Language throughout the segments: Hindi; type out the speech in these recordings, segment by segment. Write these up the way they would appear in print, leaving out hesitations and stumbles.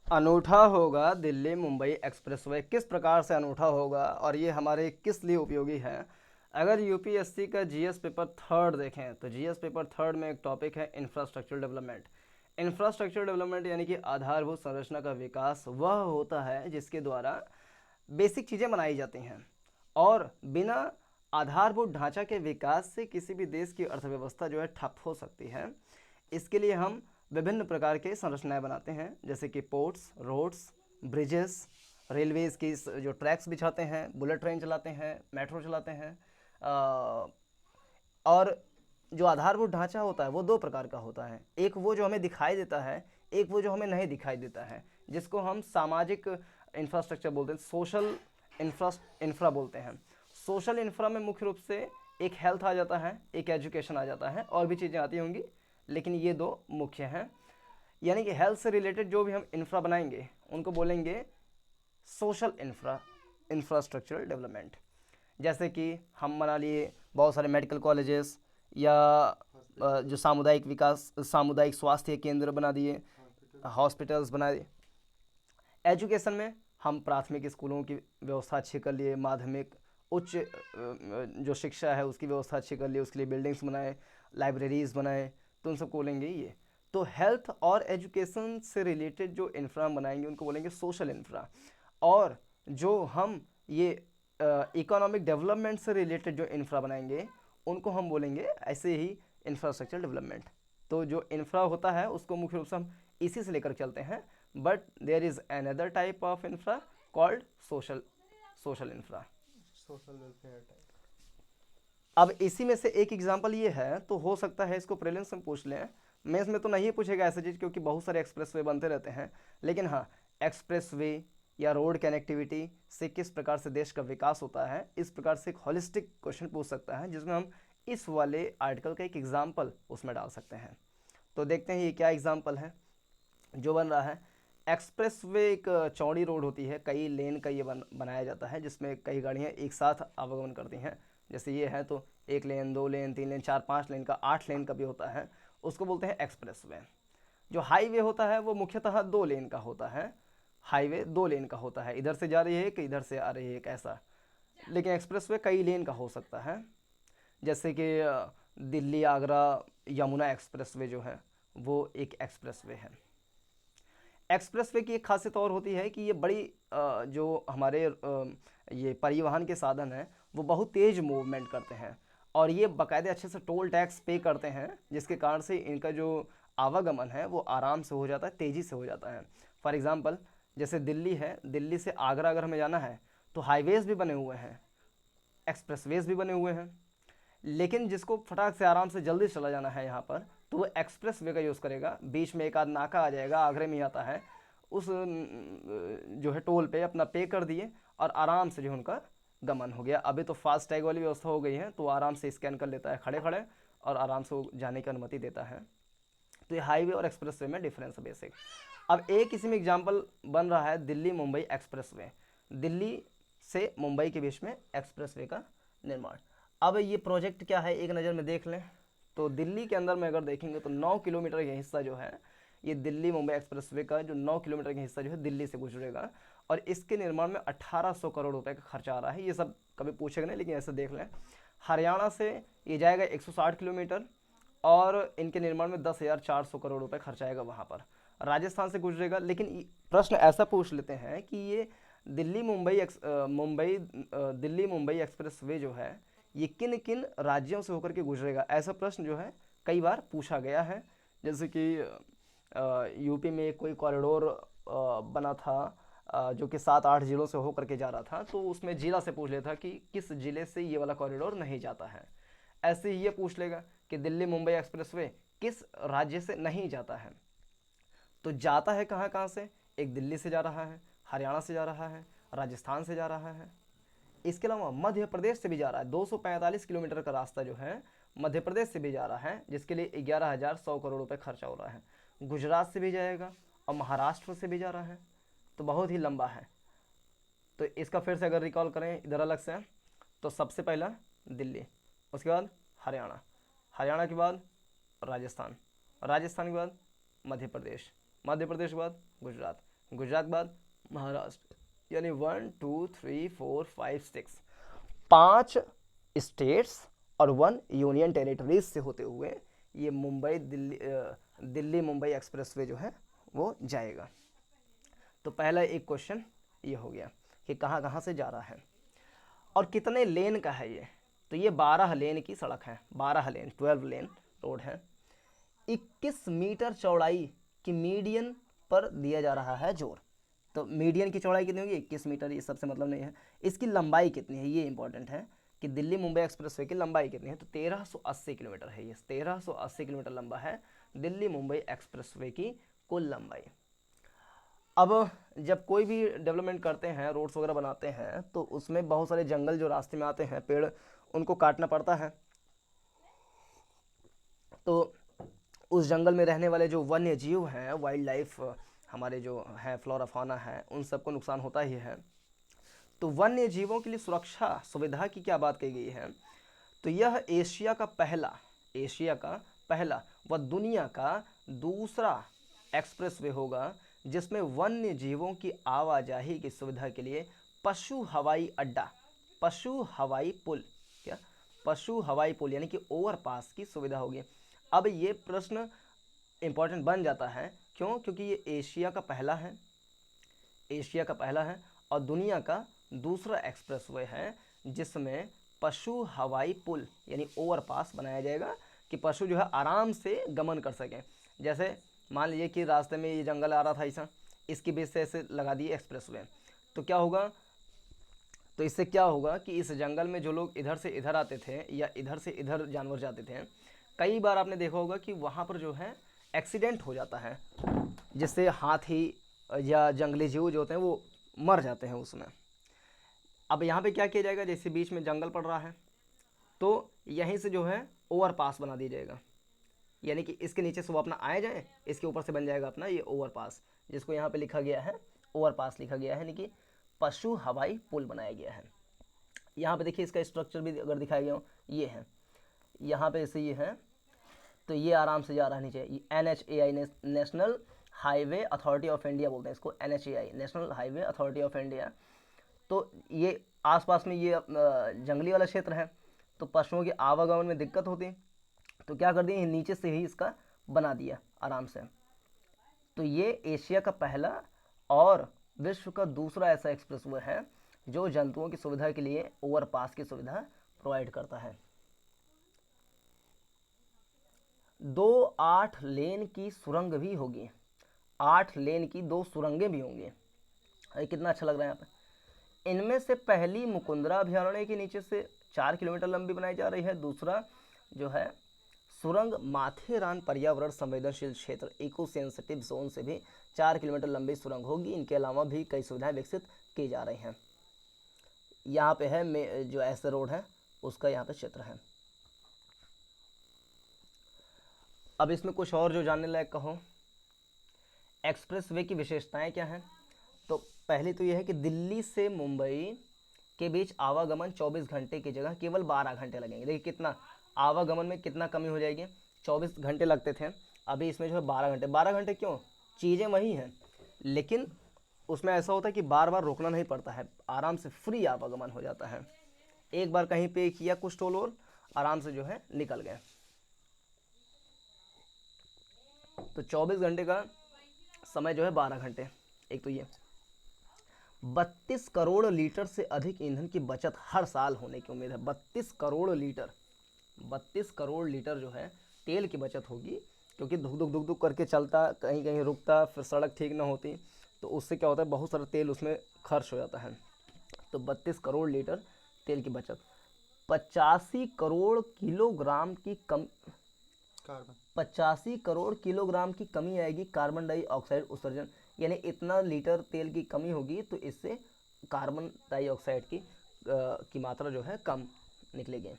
अनूठा होगा दिल्ली मुंबई एक्सप्रेसवे। किस प्रकार से अनूठा होगा और ये हमारे किस लिए उपयोगी है? अगर यूपीएससी का जीएस पेपर थर्ड देखें तो जीएस पेपर थर्ड में एक टॉपिक है इंफ्रास्ट्रक्चर डेवलपमेंट। इंफ्रास्ट्रक्चर डेवलपमेंट यानी कि आधारभूत संरचना का विकास वह होता है जिसके द्वारा बेसिक चीज़ें बनाई जाती हैं, और बिना आधारभूत ढांचा के विकास से किसी भी देश की अर्थव्यवस्था जो है ठप हो सकती है। इसके लिए हम विभिन्न प्रकार के संरचनाएं बनाते हैं, जैसे कि पोर्ट्स, रोड्स, ब्रिजेस, रेलवेज़ की जो ट्रैक्स बिछाते हैं, बुलेट ट्रेन चलाते हैं, मेट्रो चलाते हैं। और जो आधारभूत ढांचा होता है वो दो प्रकार का होता है, एक वो जो हमें दिखाई देता है, एक वो जो हमें नहीं दिखाई देता है, जिसको हम सामाजिक इंफ्रास्ट्रक्चर बोलते हैं, सोशल इंफ्रा बोलते हैं। सोशल इंफ्रा में मुख्य रूप से एक हेल्थ आ जाता है, एक एजुकेशन आ जाता है, और भी चीज़ें आती होंगी, लेकिन ये दो मुख्य हैं। यानी कि हेल्थ से रिलेटेड जो भी हम इंफ्रा बनाएंगे उनको बोलेंगे सोशल इंफ्रास्ट्रक्चरल डेवलपमेंट। जैसे कि हम बना लिए बहुत सारे मेडिकल कॉलेजेस, या जो सामुदायिक स्वास्थ्य केंद्र बना दिए, हॉस्पिटल्स बना दिए। एजुकेशन में हम प्राथमिक स्कूलों की व्यवस्था अच्छी कर लिए, माध्यमिक उच्च जो शिक्षा है उसकी व्यवस्था अच्छी कर ली, उसके लिए बिल्डिंग्स बनाए, लाइब्रेरीज बनाए, तो उन सबको बोलेंगे ये। तो हेल्थ और एजुकेशन से रिलेटेड जो इंफ्रा बनाएंगे उनको बोलेंगे सोशल इंफ्रा। और जो हम ये इकोनॉमिक डेवलपमेंट से रिलेटेड जो इंफ्रा बनाएंगे उनको हम बोलेंगे ऐसे ही इंफ्रास्ट्रक्चर डेवलपमेंट। तो जो इंफ्रा होता है उसको मुख्य रूप से हम इसी से लेकर चलते हैं, but there is another type of infra called social infra. Social welfare type. अब इसी में से एक एग्जांपल ये है, तो हो सकता है इसको प्रीलिम्स में पूछ लें। मेंस में तो नहीं पूछेगा ऐसा चीज़, क्योंकि बहुत सारे एक्सप्रेसवे बनते रहते हैं, लेकिन हाँ, एक्सप्रेसवे या रोड कनेक्टिविटी से किस प्रकार से देश का विकास होता है, इस प्रकार से एक हॉलिस्टिक क्वेश्चन पूछ सकता है, जिसमें हम इस वाले आर्टिकल का एक एग्जाम्पल उसमें डाल सकते हैं। तो देखते हैं ये क्या एग्जाम्पल है जो बन रहा है। एक्सप्रेसवे एक चौड़ी रोड होती है, कई लेन का ये बनाया जाता है, जिसमें कई गाड़ियाँ एक साथ आवागमन करती हैं। जैसे ये है तो एक लेन, दो लेन, तीन लेन, चार, पाँच लेन का, आठ लेन का भी होता है, उसको बोलते हैं एक्सप्रेसवे। जो हाईवे होता है वो मुख्यतः दो लेन का होता है। हाईवे दो लेन का होता है, इधर से जा रही है कि इधर से आ रही है, एक ऐसा। लेकिन एक्सप्रेसवे कई लेन का हो सकता है, जैसे कि दिल्ली आगरा यमुना एक्सप्रेसवे जो है वो एक एक्सप्रेसवे है। एक्सप्रेसवे की एक खासियत और होती है कि ये बड़ी जो हमारे ये परिवहन के साधन हैं वो बहुत तेज़ मूवमेंट करते हैं, और ये बाकायदे अच्छे से टोल टैक्स पे करते हैं, जिसके कारण से इनका जो आवागमन है वो आराम से हो जाता है, तेज़ी से हो जाता है। फॉर एग्ज़ाम्पल, जैसे दिल्ली है, दिल्ली से आगरा अगर हमें जाना है तो हाईवेज़ भी बने हुए हैं, एक्सप्रेसवेज भी बने हुए हैं। लेकिन जिसको फटाक से आराम से जल्दी चला जाना है यहाँ पर, तो वो एक्सप्रेस वे का यूज़ करेगा। बीच में एक आध नाका आ जाएगा, आगरे में आता है, उस जो है टोल पे अपना पे कर दिए और आराम से जो उनका गमन हो गया। अभी तो फास्ट टैग वाली व्यवस्था हो गई है, तो आराम से स्कैन कर लेता है खड़े खड़े, और आराम से वो जाने की अनुमति देता है। तो ये हाईवे और एक्सप्रेस वे में डिफरेंस है बेसिक। अब एक इसी में एग्जाम्पल बन रहा है दिल्ली मुंबई एक्सप्रेस वे। दिल्ली से मुंबई के बीच में एक्सप्रेस वे का निर्माण। अब ये प्रोजेक्ट क्या है एक नज़र में देख लें, तो दिल्ली के अंदर में अगर देखेंगे तो 9 किलोमीटर का हिस्सा जो है, ये दिल्ली मुंबई एक्सप्रेसवे का जो 9 किलोमीटर का हिस्सा जो है दिल्ली से गुजरेगा, और इसके निर्माण में 1800 करोड़ रुपए का खर्चा आ रहा है। ये सब कभी पूछेगा नहीं, लेकिन ऐसे देख लें। हरियाणा से ये जाएगा 160 किलोमीटर, और इनके निर्माण में 10,400 करोड़ रुपए खर्च आएगा वहाँ पर। राजस्थान से गुजरेगा, लेकिन प्रश्न ऐसा पूछ लेते हैं कि ये दिल्ली मुंबई एक्सप्रेस वे जो है ये किन किन राज्यों से होकर के गुजरेगा, ऐसा प्रश्न जो है कई बार पूछा गया है। जैसे कि यूपी में कोई कॉरिडोर बना था, जो कि 7-8 जिलों से होकर के जा रहा था, तो उसमें जिला से पूछ लेता कि किस जिले से ये वाला कॉरिडोर नहीं जाता है। ऐसे ही ये पूछ लेगा कि दिल्ली मुंबई एक्सप्रेसवे किस राज्य से नहीं जाता है। तो जाता है कहाँ कहाँ से, एक दिल्ली से जा रहा है, हरियाणा से जा रहा है, राजस्थान से जा रहा है, इसके अलावा मध्य प्रदेश से भी जा रहा है। 245 किलोमीटर का रास्ता जो है मध्य प्रदेश से भी जा रहा है, जिसके लिए 11,100 करोड़ रुपए खर्चा हो रहा है। गुजरात से भी जाएगा और महाराष्ट्र से भी जा रहा है, तो बहुत ही लंबा है। तो इसका फिर से अगर रिकॉल करें इधर अलग से, तो सबसे पहला दिल्ली, उसके बाद हरियाणा, हरियाणा के बाद राजस्थान, राजस्थान के बाद मध्य प्रदेश, मध्य प्रदेश के बाद गुजरात, गुजरात के बाद महाराष्ट्र, यानी 1 2 3 4 5 6 5 स्टेट्स और 1 यूनियन टेरिटरीज से होते हुए ये मुंबई दिल्ली मुंबई एक्सप्रेसवे जो है वो जाएगा। तो पहला एक क्वेश्चन ये हो गया कि कहाँ कहाँ से जा रहा है और कितने लेन का है ये। तो ये 12 लेन की सड़क है, 12 लेन 12 लेन रोड है। 21 मीटर चौड़ाई की मीडियन पर दिया जा रहा है जोर। तो मीडियन की चौड़ाई कितनी होगी, 21 मीटर, ये सबसे मतलब नहीं है। इसकी लंबाई कितनी है, ये इंपॉर्टेंट है कि दिल्ली मुंबई एक्सप्रेसवे की लंबाई कितनी है। तो 1380 किलोमीटर है, ये 1380 किलोमीटर लंबा है दिल्ली मुंबई एक्सप्रेसवे की कुल लंबाई। अब जब कोई भी डेवलपमेंट करते हैं, रोड्स वगैरह बनाते हैं, तो उसमें बहुत सारे जंगल जो रास्ते में आते हैं, पेड़, उनको काटना पड़ता है। तो उस जंगल में रहने वाले जो वन्य जीव हैं, वाइल्ड लाइफ हमारे जो है, फ्लोरा फौना है, उन सबको नुकसान होता ही है। तो वन्य जीवों के लिए सुरक्षा सुविधा की क्या बात कही गई है। तो यह एशिया का पहला व दुनिया का दूसरा एक्सप्रेसवे होगा जिसमें वन्य जीवों की आवाजाही की सुविधा के लिए पशु हवाई पुल यानी कि ओवरपास की सुविधा होगी। अब ये प्रश्न इंपॉर्टेंट बन जाता है, क्यों? क्योंकि ये एशिया का पहला है और दुनिया का दूसरा एक्सप्रेसवे है जिसमें पशु हवाई पुल यानी ओवरपास बनाया जाएगा कि पशु जो है आराम से गमन कर सकें। जैसे मान लीजिए कि रास्ते में ये जंगल आ रहा था ऐसा, इसकी बेस से ऐसे लगा दिए एक्सप्रेसवे, तो क्या होगा, तो इससे क्या होगा कि इस जंगल में जो लोग इधर से इधर आते थे या इधर से इधर जानवर जाते थे, कई बार आपने देखा होगा कि वहाँ पर जो है एक्सीडेंट हो जाता है, जिससे हाथी या जंगली जीव जो होते हैं वो मर जाते हैं उसमें। अब यहाँ पे क्या किया जाएगा, जैसे बीच में जंगल पड़ रहा है तो यहीं से जो है ओवरपास बना दिया जाएगा, यानी कि इसके नीचे से वो अपना आए जाए, इसके ऊपर से बन जाएगा अपना ये ओवरपास, जिसको यहाँ पे लिखा गया है ओवरपास लिखा गया है, यानी कि पशु हवाई पुल बनाया गया है। यहाँ पे देखिए इसका स्ट्रक्चर भी अगर दिखाया गया हो, ये है, यहाँ पे ऐसे ये है, तो ये आराम से जा रहा है नीचे। NHAI national highway authority of India बोलते हैं इसको, NHAI national highway authority of India. तो ये आसपास में ये जंगली वाला क्षेत्र है, तो पशुओं के आवागमन में दिक्कत होती, तो क्या कर दिए, नीचे से ही इसका बना दिया आराम से। तो ये एशिया का पहला और विश्व का दूसरा ऐसा एक्सप्रेसवे है जो जंतुओं की सुविधा के लिए ओवरपास की सुविधा प्रोवाइड करता है। 8 लेन की सुरंग भी होगी, 8 लेन की 2 सुरंगें भी होंगी। अरे कितना अच्छा लग रहा है यहाँ पे। इनमें से पहली मुकुंदरा अभयारण्य के नीचे से 4 किलोमीटर लंबी बनाई जा रही है। दूसरा जो है सुरंग माथेरान पर्यावरण संवेदनशील क्षेत्र इको सेंसिटिव जोन से भी 4 किलोमीटर लंबी सुरंग होगी। इनके अलावा भी कई सुविधाएं विकसित की जा रही हैं। यहाँ पे है जो ऐसे रोड है उसका यहाँ पे क्षेत्र है। अब इसमें कुछ और जो जानने लायक कहो, एक्सप्रेसवे की विशेषताएं क्या हैं। तो पहली तो यह है कि दिल्ली से मुंबई के बीच आवागमन 24 घंटे की जगह केवल 12 घंटे लगेंगे। देखिए कितना आवागमन में कितना कमी हो जाएगी, 24 घंटे लगते थे, अभी इसमें जो है 12 घंटे। 12 घंटे क्यों, चीज़ें वही हैं लेकिन उसमें ऐसा होता है कि बार बार रोकना नहीं पड़ता है, आराम से फ्री आवागमन हो जाता है। एक बार कहीं पे किया कुछ टोल और आराम से जो है निकल गए। तो 24 घंटे का समय जो है 12 घंटे। एक तो ये 32 करोड़ लीटर से अधिक ईंधन की बचत हर साल होने की उम्मीद है। 32 करोड़ लीटर जो है तेल की बचत होगी, क्योंकि धुक धुक करके चलता, कहीं कहीं रुकता, फिर सड़क ठीक ना होती, तो उससे क्या होता है बहुत सारा तेल उसमें खर्च हो जाता है। तो 32 करोड़ लीटर तेल की बचत। 85 करोड़ किलोग्राम की कम कार्बन 85 करोड़ किलोग्राम की कमी आएगी कार्बन डाइऑक्साइड उत्सर्जन, यानी इतना लीटर तेल की कमी होगी तो इससे कार्बन डाइऑक्साइड की मात्रा जो है कम निकलेगी।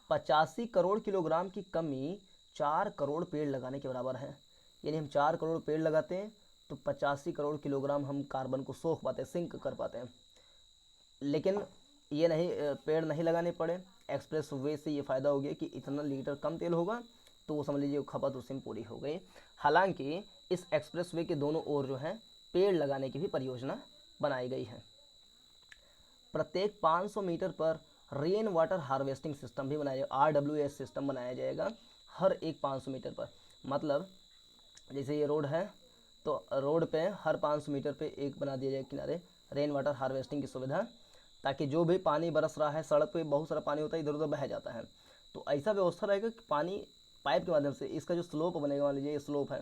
85 करोड़ किलोग्राम की कमी 4 करोड़ पेड़ लगाने के बराबर है, यानी हम 4 करोड़ पेड़ लगाते हैं तो 85 करोड़ किलोग्राम हम कार्बन को सोख पाते हैं, सिंक कर पाते हैं। लेकिन ये नहीं, पेड़ नहीं लगाने पड़े, एक्सप्रेस वे से ये फ़ायदा हो गया कि इतना लीटर कम तेल होगा तो वो समझ लीजिए खपत उसमें पूरी हो गई। हालांकि इस एक्सप्रेसवे के दोनों ओर जो है पेड़ लगाने की भी परियोजना बनाई गई है। प्रत्येक 500 मीटर पर रेन वाटर हार्वेस्टिंग सिस्टम भी बनाया जाएगा, RWS सिस्टम बनाया जाएगा हर एक 500 मीटर पर। मतलब जैसे ये रोड है तो रोड पे हर 500 मीटर पे एक बना दिया जाए किनारे रेन वाटर हार्वेस्टिंग की सुविधा, ताकि जो भी पानी बरस रहा है, सड़क पे बहुत सारा पानी होता है, इधर उधर बह जाता है, तो ऐसा व्यवस्था रहेगा कि पानी पाइप के माध्यम से, इसका जो स्लोप बनेगा, मान लीजिए ये स्लोप है,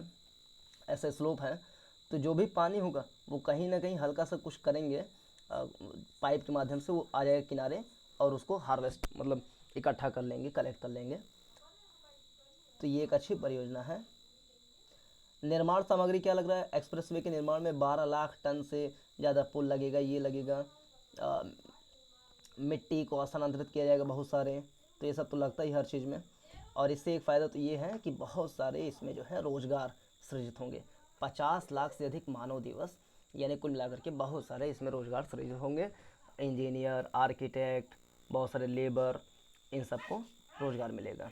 ऐसे स्लोप है, तो जो भी पानी होगा वो कहीं ना कहीं हल्का सा कुछ करेंगे पाइप के माध्यम से, वो आ जाएगा किनारे और उसको हार्वेस्ट मतलब इकट्ठा कर लेंगे, कलेक्ट कर लेंगे। तो ये एक अच्छी परियोजना है। निर्माण सामग्री क्या लग रहा है? एक्सप्रेसवे के निर्माण में 12 लाख टन से ज़्यादा पुल लगेगा, ये लगेगा, मिट्टी को स्थानांतरित किया जाएगा बहुत सारे, तो ये सब तो लगता ही हर चीज़ में। और इससे एक फ़ायदा तो ये है कि बहुत सारे इसमें जो है रोज़गार सृजित होंगे। 50 लाख से अधिक मानव दिवस, यानी कुल मिलाकर के बहुत सारे इसमें रोज़गार सृजित होंगे। इंजीनियर, आर्किटेक्ट, बहुत सारे लेबर, इन सबको रोज़गार मिलेगा।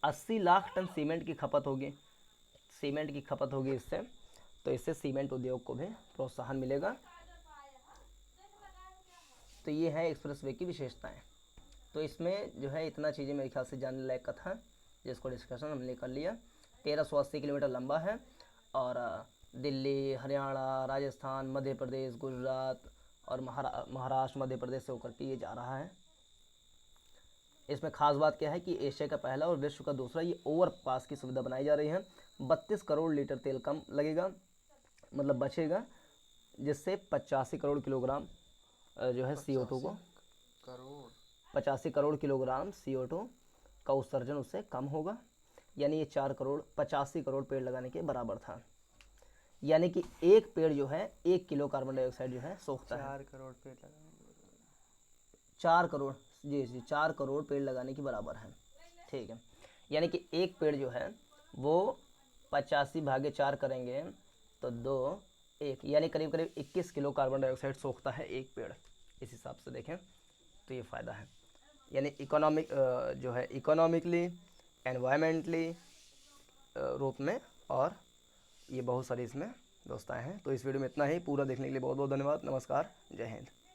80 लाख टन सीमेंट की खपत होगी, सीमेंट की खपत होगी इससे, तो इससे सीमेंट उद्योग को भी प्रोत्साहन मिलेगा। तो ये है एक्सप्रेसवे की विशेषताएं। तो इसमें जो है इतना चीज़ें मेरे ख्याल से जानने लायक का था, जिसको डिस्कशन हमने कर लिया। 1380 किलोमीटर लंबा है और दिल्ली, हरियाणा, राजस्थान, मध्य प्रदेश, गुजरात और महाराष्ट्र, मध्य प्रदेश से होकर के ये जा रहा है। इसमें खास बात क्या है कि एशिया का पहला और विश्व का दूसरा ये ओवरपास की सुविधा बनाई जा रही है। 32 करोड़ लीटर तेल कम लगेगा, मतलब बचेगा, जिससे 85 करोड़ किलोग्राम जो है CO2 को, 85 करोड़ किलोग्राम CO2 का उत्सर्जन उससे कम होगा। यानी ये 85 करोड़ पेड़ लगाने के बराबर था। यानी कि एक पेड़ जो है 1 किलो कार्बन डाइऑक्साइड जो है सोखता है। 4 करोड़ पेड़ लगाने 4 करोड़, जी 4 करोड़ पेड़ लगाने की बराबर है, ठीक है। यानी कि एक पेड़ जो है वो 85 भागे 4 करेंगे तो 2, 1, यानी करीब करीब 21 किलो कार्बन डाइऑक्साइड सोखता है एक पेड़। इस हिसाब से देखें तो ये फ़ायदा है। यानी इकोनॉमिक जो है इकोनॉमिकली, एनवायरमेंटली रूप में, और ये बहुत सारी इसमें व्यवस्थाएँ हैं। तो इस वीडियो में इतना ही। पूरा देखने के लिए बहुत बहुत धन्यवाद। नमस्कार, जय हिंद।